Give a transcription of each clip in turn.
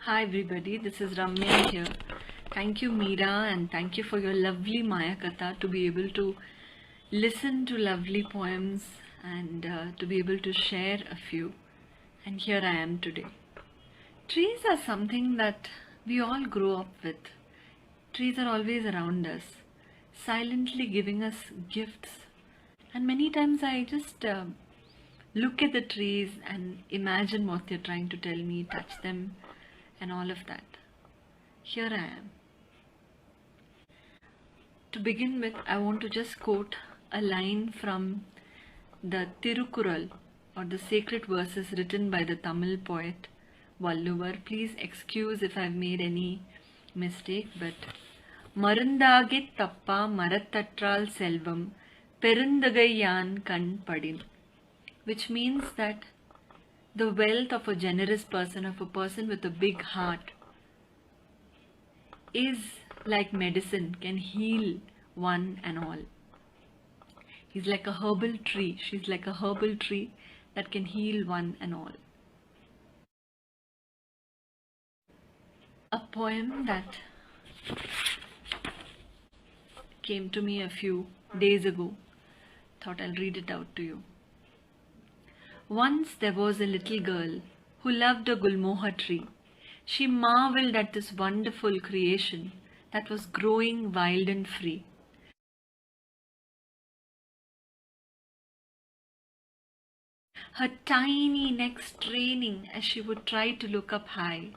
Hi everybody, this is Ramya here. Thank you Meera and thank you for your lovely Maya Katha to be able to listen to lovely poems and to be able to share a few. And here I am today. Trees are something that we all grow up with. Trees are always around us, silently giving us gifts. And many times I just look at the trees and imagine what they're trying to tell me, touch them, and all of that. Here I am. To begin with, I want to just quote a line from the Tirukural or the sacred verses written by the Tamil poet Valluvar. Please excuse if I've made any mistake, but Marundagit Tappa Marattattral Selvam Perundagai Kan Padin, which means that the wealth of a generous person, of a person with a big heart, is like medicine, can heal one and all. He's like a herbal tree. She's like a herbal tree that can heal one and all. A poem that came to me a few days ago. Thought I'll read it out to you. Once there was a little girl who loved a gulmohar tree. She marveled at this wonderful creation that was growing wild and free. Her tiny neck straining as she would try to look up high,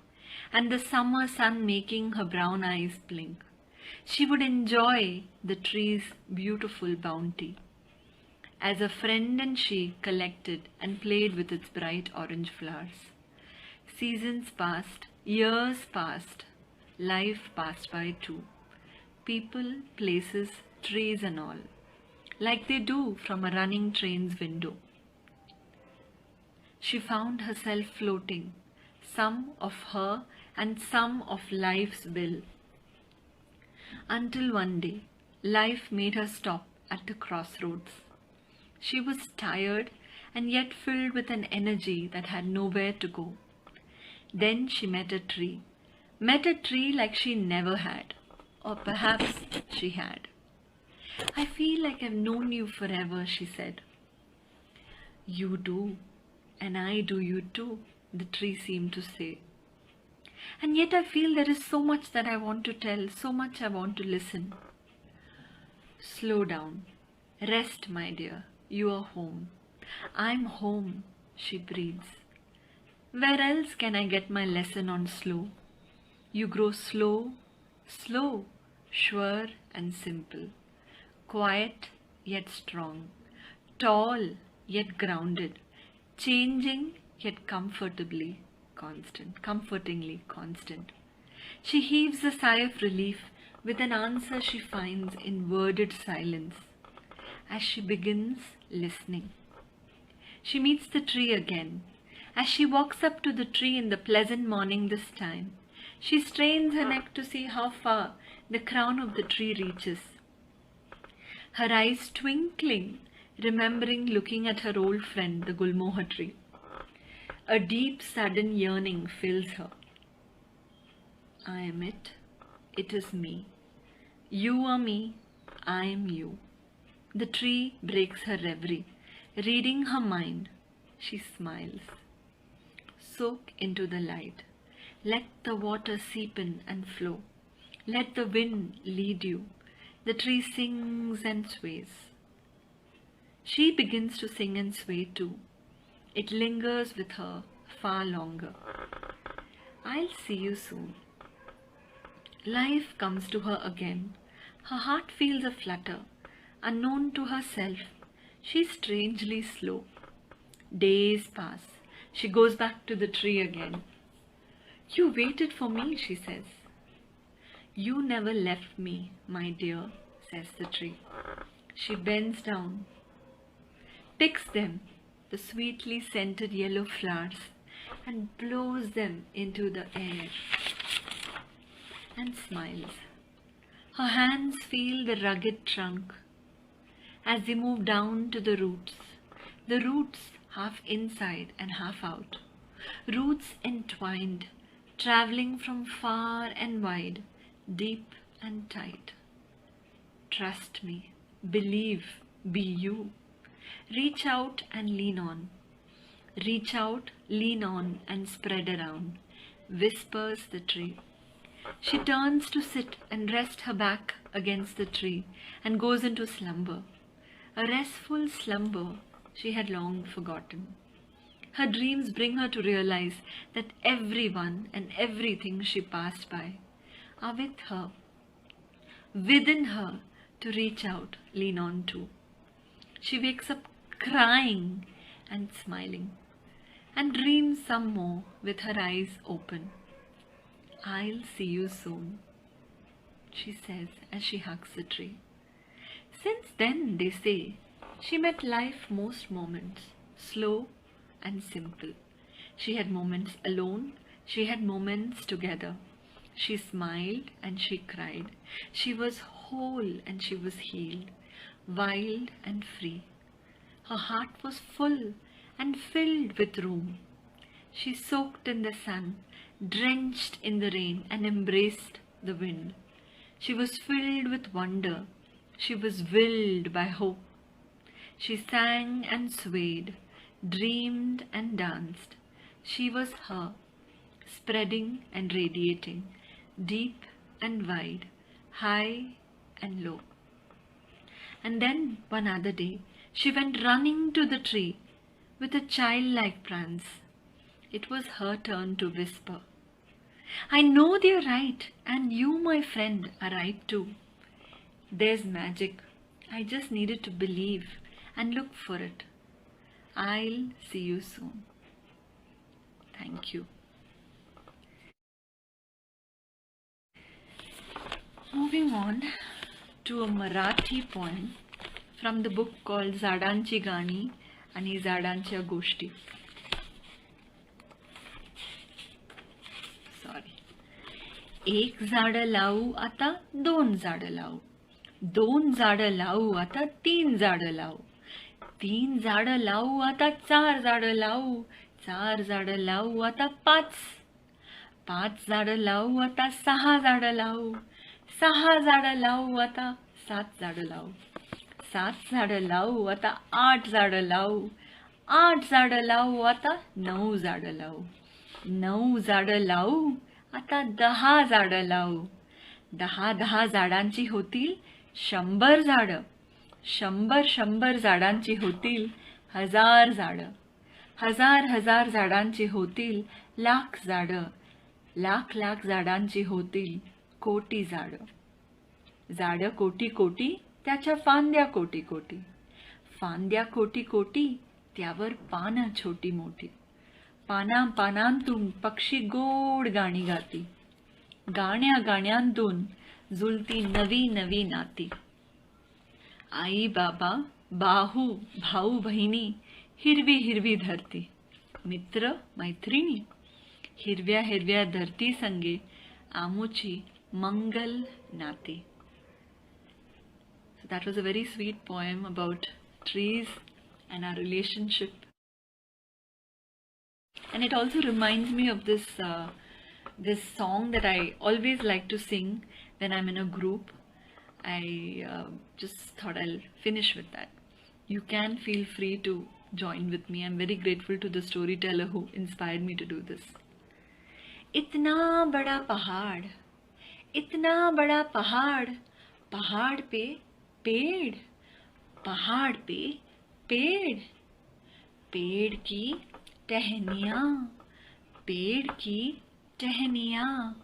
and the summer sun making her brown eyes blink. She would enjoy the tree's beautiful bounty. As a friend and she collected and played with its bright orange flowers. Seasons passed, years passed, life passed by too. People, places, trees and all, like they do from a running train's window. She found herself floating, some of her and some of life's will. Until one day, life made her stop at the crossroads. She was tired and yet filled with an energy that had nowhere to go. Then she met a tree like she never had, or perhaps she had. I feel like I've known you forever, she said. You do, and I do you too, the tree seemed to say. And yet I feel there is so much that I want to tell, so much I want to listen. Slow down, rest, my dear. You are home. I'm home, she breathes. Where else can I get my lesson on slow? You grow slow, slow, sure and simple. Quiet yet strong. Tall yet grounded. Changing yet comfortingly constant. She heaves a sigh of relief with an answer she finds in worded silence. As she begins listening, she meets the tree again. As she walks up to the tree in the pleasant morning this time, she strains her neck to see how far the crown of the tree reaches. Her eyes twinkling, remembering looking at her old friend, the gulmohar tree. A deep, sudden yearning fills her. I am it. It is me. You are me. I am you. The tree breaks her reverie. Reading her mind, she smiles. Soak into the light. Let the water seep in and flow. Let the wind lead you. The tree sings and sways. She begins to sing and sway too. It lingers with her far longer. I'll see you soon. Life comes to her again. Her heart feels a flutter. Unknown to herself, she's strangely slow. Days pass. She goes back to the tree again. You waited for me, she says. You never left me, my dear, says the tree. She bends down, picks them, the sweetly scented yellow flowers, and blows them into the air and smiles. Her hands feel the rugged trunk as they move down to the roots half inside and half out, roots entwined, traveling from far and wide, deep and tight. Trust me, believe, be you. Reach out and lean on. Reach out, lean on, and spread around, whispers the tree. She turns to sit and rest her back against the tree and goes into slumber, a restful slumber she had long forgotten. Her dreams bring her to realize that everyone and everything she passed by are with her, within her, to reach out, lean on to. She wakes up crying and smiling, and dreams some more with her eyes open. I'll see you soon, she says as she hugs the tree. Since then, they say, she met life most moments, slow and simple. She had moments alone, she had moments together. She smiled and she cried. She was whole and she was healed, wild and free. Her heart was full and filled with room. She soaked in the sun, drenched in the rain, and embraced the wind. She was filled with wonder. She was willed by hope. She sang and swayed, dreamed and danced. She was her, spreading and radiating, deep and wide, high and low. And then one other day, she went running to the tree with a childlike prance. It was her turn to whisper, I know they're right, and you, my friend, are right too. There's magic. I just needed to believe and look for it. I'll see you soon. Thank you. Moving on to a Marathi poem from the book called Zadanchi Gani आणि झाडांच्या गोष्टी. एक झाडं लावू आता दोन झाडं लावू, दोन झाडं लावू आता तीन झाडं लावू, तीन झाडं लावू आता चार झाडं लावू, चार झाडं लावू आता पाच, पाच झाडं लावू आता सहा झाडं लावू, सहा झाडं लावू आता सात झाडं लावू, सात झाडं लावू आता आठ झाडं लावू, आठ झाडं लावू आता नऊ झाडं लावू, नऊ झाडं लावू आता 10 झाडं लावू, 10 झाडांची होतील 100 झाडं, 100 झाडांची होतील 1000 झाडं, 1000 झाडांची होतील लाख झाडं, लाख झाडांची होतील कोटी झाडं. झाडं कोटी कोटी त्याच्या फांद्या कोटी कोटी, फांद्या कोटी कोटी त्यावर पानं छोटी मोठी, पानांतून पक्षी गोड गाणी गाती, गाण्यांतून जुलती नवी नवी नाती. आई बाबा, भाऊ बहिणी, हिरवी हिरवी धरती, मित्र मैत्रिणी, हिरव्या हिरव्या धरती संगे आमुची मंगल नाती. So that was a very sweet poem about trees and our relationship. And it also reminds me of this song that I always like to sing when I'm in a group. I just thought I'll finish with that. You can feel free to join with me. I'm very grateful to the storyteller who inspired me to do this. इतना बड़ा पहाड़, इतना बड़ा पहाड़, पहाड़ पे पेड़, पहाड़ पे पेड़, पेड़ की टहनियाँ, पेड़ की टहनियाँ,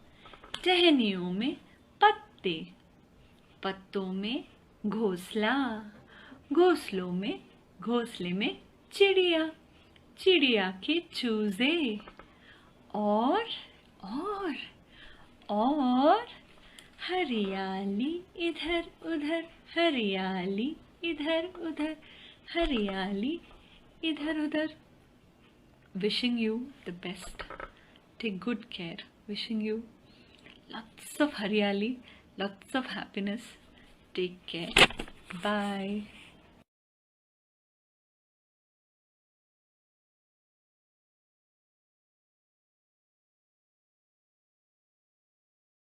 टहनियों में पत्ते, पत्तों में घोंसला, घोंसलों में घोंसले में चिड़िया, चिड़िया के चूजे, और हरियाली इधर उधर, हरियाली इधर उधर, हरियाली इधर उधर. Wishing you the best. Take good care. Wishing you lots of haryali, lots of happiness. Take care. Bye.